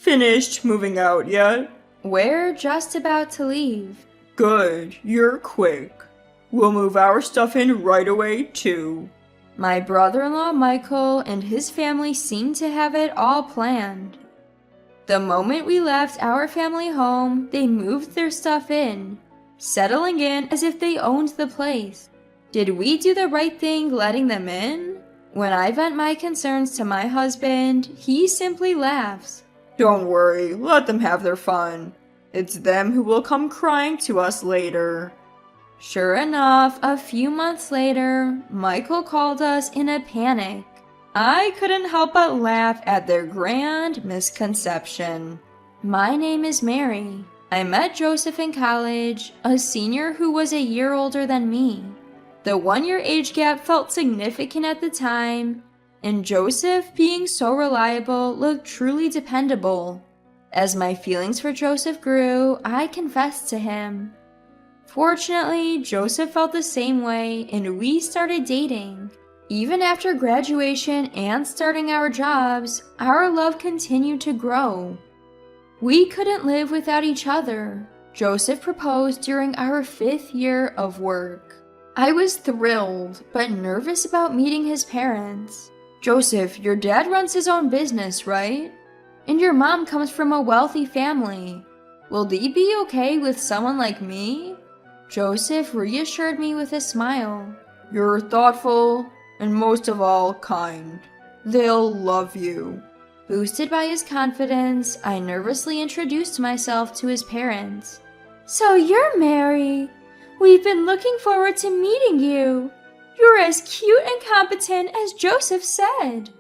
Finished moving out yet? We're just about to leave. Good, you're quick. We'll move our stuff in right away, too. My brother-in-law Michael and his family seemed to have it all planned. The moment we left our family home, they moved their stuff in, settling in as if they owned the place. Did we do the right thing letting them in? When I vent my concerns to my husband, he simply laughs. Don't worry, let them have their fun. It's them who will come crying to us later. Sure enough, a few months later, Michael called us in a panic. I couldn't help but laugh at their grand misconception. My name is Mary. I met Joseph in college, a senior who was a year older than me. The 1-year age gap felt significant at the time, and Joseph, being so reliable, looked truly dependable. As my feelings for Joseph grew, I confessed to him. Fortunately, Joseph felt the same way, and we started dating. Even after graduation and starting our jobs, our love continued to grow. We couldn't live without each other. Joseph proposed during our 5th year of work. I was thrilled, but nervous about meeting his parents. Joseph, your dad runs his own business, right? And your mom comes from a wealthy family. Will they be okay with someone like me? Joseph reassured me with a smile. You're thoughtful, and most of all, kind. They'll love you. Boosted by his confidence, I nervously introduced myself to his parents. So you're Mary. We've been looking forward to meeting you. You're as cute and competent as Joseph said.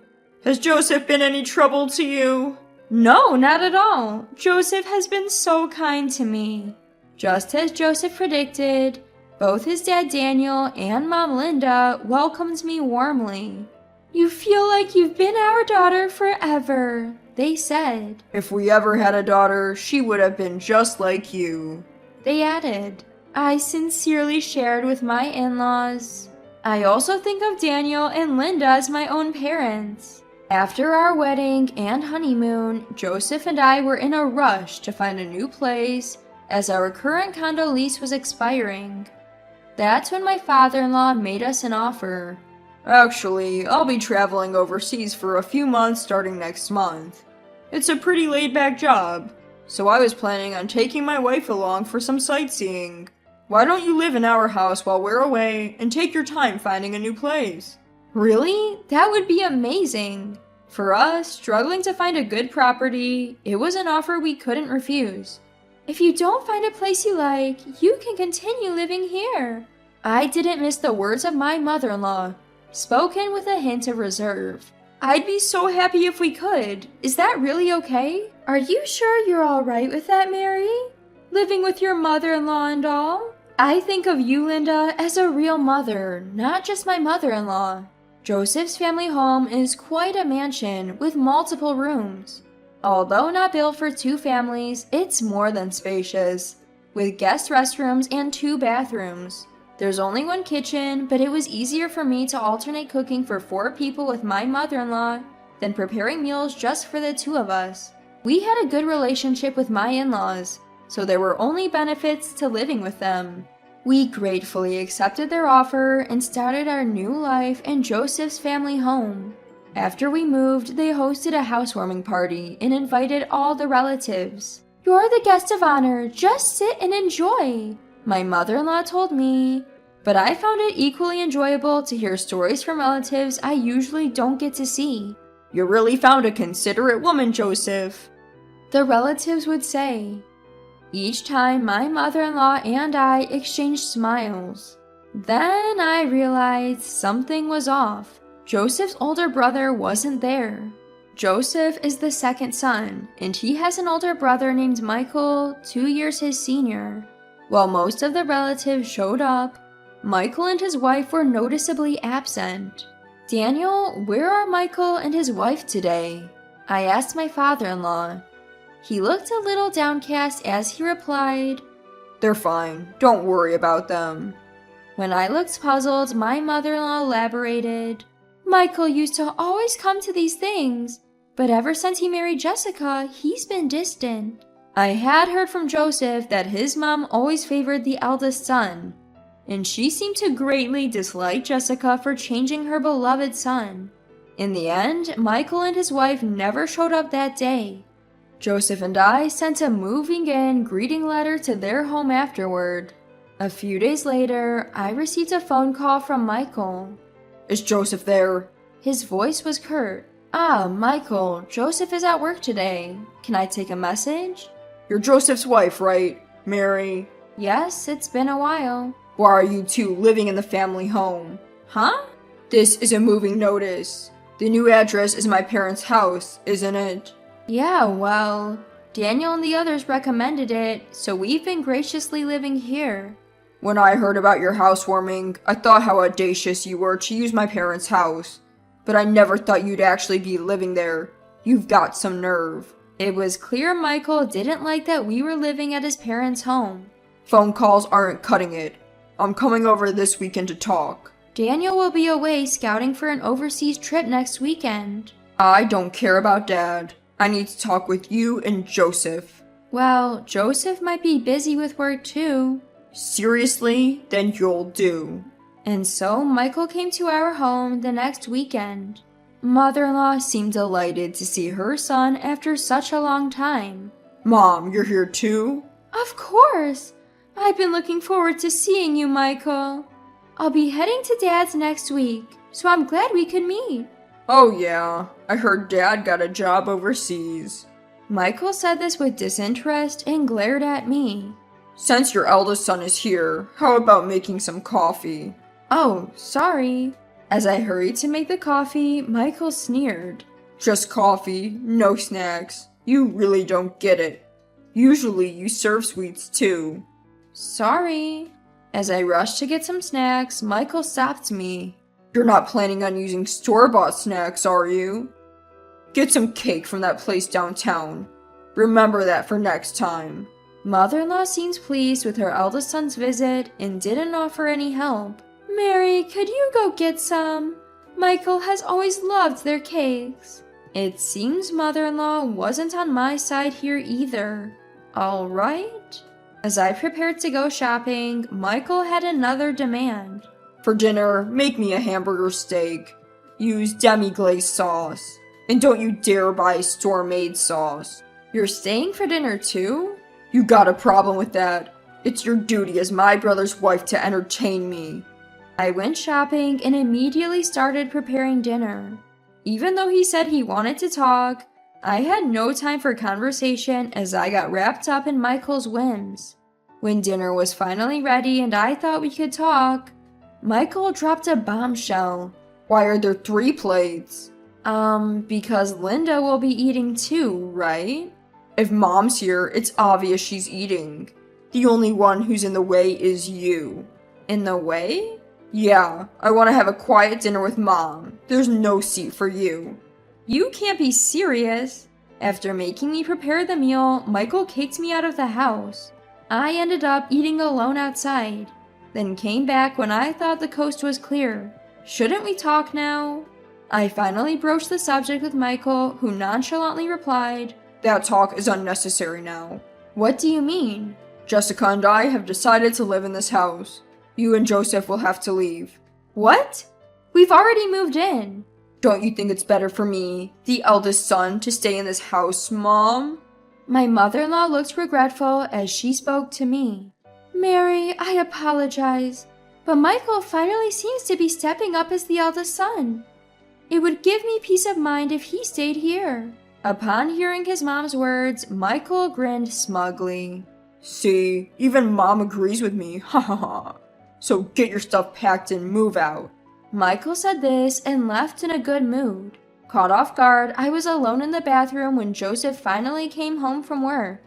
Has Joseph been any trouble to you? No, not at all. Joseph has been so kind to me. Just as Joseph predicted, both his dad Daniel and mom Linda welcomed me warmly. You feel like you've been our daughter forever, they said. If we ever had a daughter, she would have been just like you. They added. I sincerely shared with my in-laws. I also think of Daniel and Linda as my own parents. After our wedding and honeymoon, Joseph and I were in a rush to find a new place as our current condo lease was expiring. That's when my father-in-law made us an offer. Actually, I'll be traveling overseas for a few months starting next month. It's a pretty laid-back job, so I was planning on taking my wife along for some sightseeing. Why don't you live in our house while we're away and take your time finding a new place? Really? That would be amazing. For us, struggling to find a good property, it was an offer we couldn't refuse. If you don't find a place you like, you can continue living here. I didn't miss the words of my mother-in-law, spoken with a hint of reserve. I'd be so happy if we could. Is that really okay? Are you sure you're all right with that, Mary? Living with your mother-in-law and all? I think of you, Linda, as a real mother, not just my mother-in-law. Joseph's family home is quite a mansion with multiple rooms. Although not built for 2 families, it's more than spacious, with guest restrooms and 2 bathrooms. There's only 1 kitchen, but it was easier for me to alternate cooking for 4 people with my mother-in-law than preparing meals just for the 2 of us. We had a good relationship with my in-laws, so there were only benefits to living with them. We gratefully accepted their offer and started our new life in Joseph's family home. After we moved, they hosted a housewarming party and invited all the relatives. You're the guest of honor, just sit and enjoy, my mother-in-law told me. But I found it equally enjoyable to hear stories from relatives I usually don't get to see. You really found a considerate woman, Joseph, the relatives would say. Each time my mother-in-law and I exchanged smiles. Then I realized something was off. Joseph's older brother wasn't there. Joseph is the 2nd son, and he has an older brother named Michael, 2 years his senior. While most of the relatives showed up, Michael and his wife were noticeably absent. Daniel, where are Michael and his wife today? I asked my father-in-law. He looked a little downcast as he replied, They're fine. Don't worry about them. When I looked puzzled, my mother-in-law elaborated. Michael used to always come to these things. but ever since he married Jessica, he's been distant. I had heard from Joseph that his mom always favored the eldest son, and she seemed to greatly dislike Jessica for changing her beloved son. In the end, Michael and his wife never showed up that day. Joseph and I sent a moving in greeting letter to their home afterward. A few days later, I received a phone call from Michael. Is Joseph there? His voice was curt. Ah, Michael, Joseph is at work today. Can I take a message? You're Joseph's wife, right? Mary? Yes, it's been a while. Why are you two living in the family home? Huh? This is a moving notice. The new address is my parents' house, isn't it? Yeah, well, Daniel and the others recommended it, so we've been graciously living here. When I heard about your housewarming, I thought how audacious you were to use my parents' house. But I never thought you'd actually be living there. You've got some nerve. It was clear Michael didn't like that we were living at his parents' home. Phone calls aren't cutting it. I'm coming over this weekend to talk. Daniel will be away scouting for an overseas trip next weekend. I don't care about Dad. I need to talk with you and Joseph. Well, Joseph might be busy with work too. Seriously? Then you'll do. And so Michael came to our home the next weekend. Mother-in-law seemed delighted to see her son after such a long time. Mom, you're here too? Of course! I've been looking forward to seeing you, Michael. I'll be heading to Dad's next week, so I'm glad we could meet. Oh yeah, I heard Dad got a job overseas. Michael said this with disinterest and glared at me. Since your eldest son is here, how about making some coffee? Oh, sorry. As I hurried to make the coffee, Michael sneered. Just coffee, no snacks. You really don't get it. Usually you serve sweets too. Sorry. As I rushed to get some snacks, Michael stopped me. You're not planning on using store-bought snacks, are you? Get some cake from that place downtown. Remember that for next time. Mother-in-law seems pleased with her eldest son's visit and didn't offer any help. Mary, could you go get some? Michael has always loved their cakes. It seems mother-in-law wasn't on my side here either. All right. As I prepared to go shopping, Michael had another demand. For dinner, make me a hamburger steak. Use demi-glaze sauce. And don't you dare buy store-made sauce. You're staying for dinner too? You got a problem with that? It's your duty as my brother's wife to entertain me. I went shopping and immediately started preparing dinner. Even though he said he wanted to talk, I had no time for conversation as I got wrapped up in Michael's whims. When dinner was finally ready and I thought we could talk, Michael dropped a bombshell. Why are there 3 plates? Because Linda will be eating too, right? If Mom's here, it's obvious she's eating. The only one who's in the way is you. In the way? Yeah, I want to have a quiet dinner with Mom. There's no seat for you. You can't be serious. After making me prepare the meal, Michael kicked me out of the house. I ended up eating alone outside, then came back when I thought the coast was clear. Shouldn't we talk now? I finally broached the subject with Michael, who nonchalantly replied, That talk is unnecessary now. What do you mean? Jessica and I have decided to live in this house. You and Joseph will have to leave. What? We've already moved in. Don't you think it's better for me, the eldest son, to stay in this house, Mom? My mother-in-law looked regretful as she spoke to me. Mary, I apologize, but Michael finally seems to be stepping up as the eldest son. It would give me peace of mind if he stayed here. Upon hearing his mom's words, Michael grinned smugly. See, even Mom agrees with me, ha ha ha. So get your stuff packed and move out. Michael said this and left in a good mood. Caught off guard, I was alone in the bathroom when Joseph finally came home from work.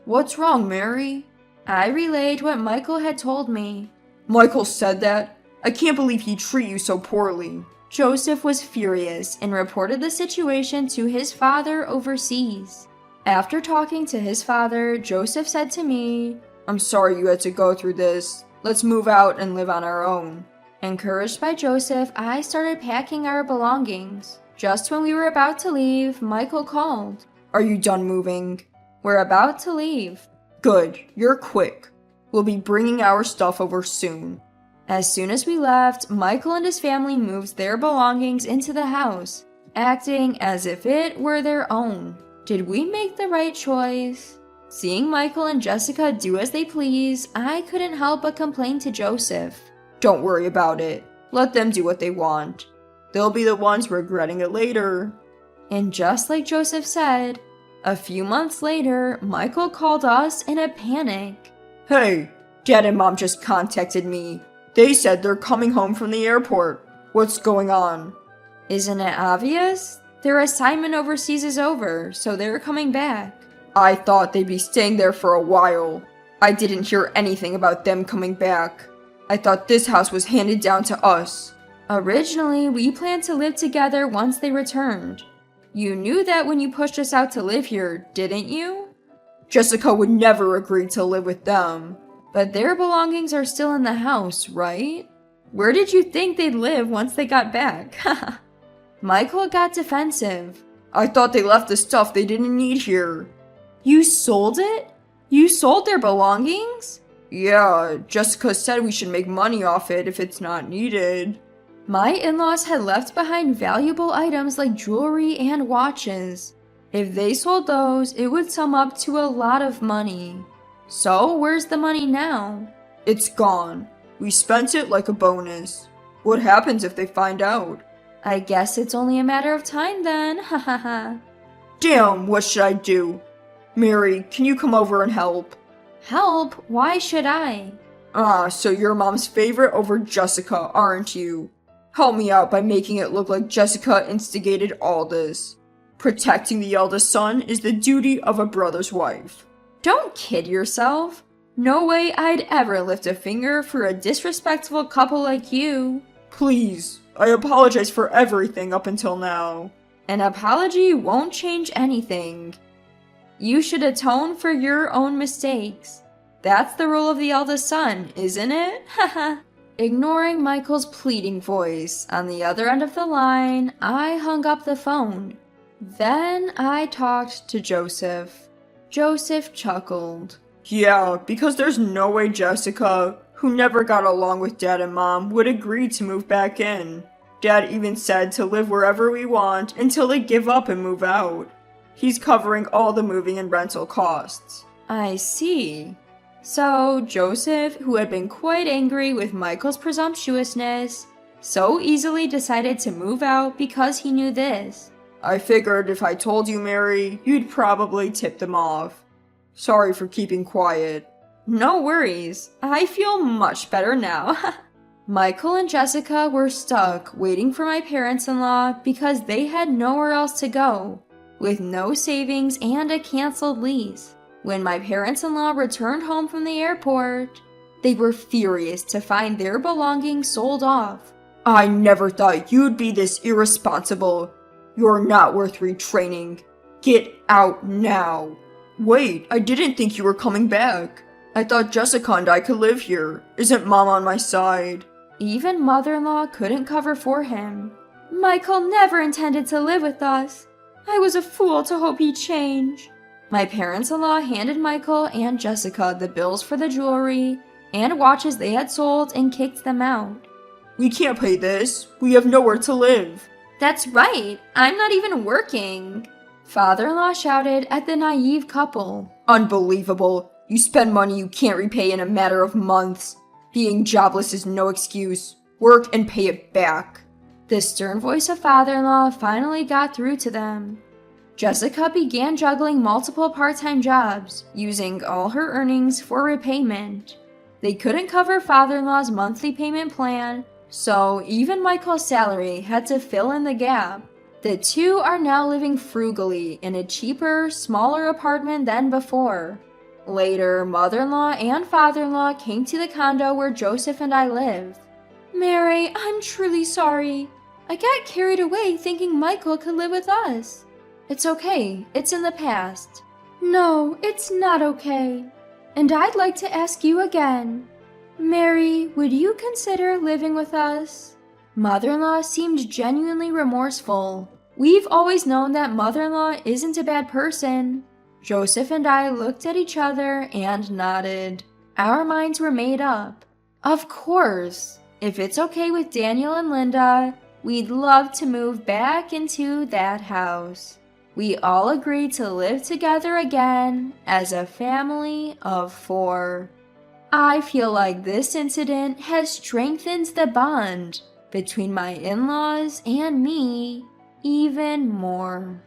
What's wrong, Mary? I relayed what Michael had told me. Michael said that? I can't believe he'd treat you so poorly. Joseph was furious and reported the situation to his father overseas. After talking to his father, Joseph said to me, I'm sorry you had to go through this. Let's move out and live on our own. Encouraged by Joseph, I started packing our belongings. Just when we were about to leave, Michael called. Are you done moving? We're about to leave. Good, you're quick. We'll be bringing our stuff over soon. As soon as we left, Michael and his family moved their belongings into the house, acting as if it were their own. Did we make the right choice? Seeing Michael and Jessica do as they please, I couldn't help but complain to Joseph. Don't worry about it. Let them do what they want. They'll be the ones regretting it later. And just like Joseph said, a few months later, Michael called us in a panic. Hey, Dad and Mom just contacted me. They said they're coming home from the airport. What's going on? Isn't it obvious? Their assignment overseas is over, so they're coming back. I thought they'd be staying there for a while. I didn't hear anything about them coming back. I thought this house was handed down to us. Originally, we planned to live together once they returned. You knew that when you pushed us out to live here, didn't you? Jessica would never agree to live with them. But their belongings are still in the house, right? Where did you think they'd live once they got back? Michael got defensive. I thought they left the stuff they didn't need here. You sold it? You sold their belongings? Yeah, Jessica said we should make money off it if it's not needed. My in-laws had left behind valuable items like jewelry and watches. If they sold those, it would sum up to a lot of money. So, where's the money now? It's gone. We spent it like a bonus. What happens if they find out? I guess it's only a matter of time then, hahaha. Damn, what should I do? Mary, can you come over and help? Help? Why should I? So you're Mom's favorite over Jessica, aren't you? Help me out by making it look like Jessica instigated all this. Protecting the eldest son is the duty of a brother's wife. Don't kid yourself. No way I'd ever lift a finger for a disrespectful couple like you. Please, I apologize for everything up until now. An apology won't change anything. You should atone for your own mistakes. That's the role of the eldest son, isn't it? Haha. Ignoring Michael's pleading voice on the other end of the line, I hung up the phone. Then I talked to Joseph. Joseph chuckled. Yeah, because there's no way Jessica, who never got along with Dad and Mom, would agree to move back in. Dad even said to live wherever we want until they give up and move out. He's covering all the moving and rental costs. I see. So, Joseph, who had been quite angry with Michael's presumptuousness, so easily decided to move out because he knew this. I figured if I told you, Mary, you'd probably tip them off. Sorry for keeping quiet. No worries. I feel much better now. Michael and Jessica were stuck waiting for my parents-in-law because they had nowhere else to go, with no savings and a canceled lease. When my parents-in-law returned home from the airport, they were furious to find their belongings sold off. I never thought you'd be this irresponsible. You're not worth retraining. Get out now. Wait, I didn't think you were coming back. I thought Jessica and I could live here. Isn't Mom on my side? Even mother-in-law couldn't cover for him. Michael never intended to live with us. I was a fool to hope he'd change. My parents-in-law handed Michael and Jessica the bills for the jewelry and watches they had sold and kicked them out. We can't pay this. We have nowhere to live. That's right. I'm not even working. Father-in-law shouted at the naive couple. Unbelievable. You spend money you can't repay in a matter of months. Being jobless is no excuse. Work and pay it back. The stern voice of father-in-law finally got through to them. Jessica began juggling multiple part-time jobs, using all her earnings for repayment. They couldn't cover father-in-law's monthly payment plan, so even Michael's salary had to fill in the gap. The two are now living frugally in a cheaper, smaller apartment than before. Later, mother-in-law and father-in-law came to the condo where Joseph and I live. Mary, I'm truly sorry. I got carried away thinking Michael could live with us. It's okay. It's in the past. No, it's not okay. And I'd like to ask you again. Mary, would you consider living with us? Mother-in-law seemed genuinely remorseful. We've always known that mother-in-law isn't a bad person. Joseph and I looked at each other and nodded. Our minds were made up. Of course, if it's okay with Daniel and Linda, we'd love to move back into that house. We all agreed to live together again as a family of 4. I feel like this incident has strengthened the bond between my in-laws and me even more.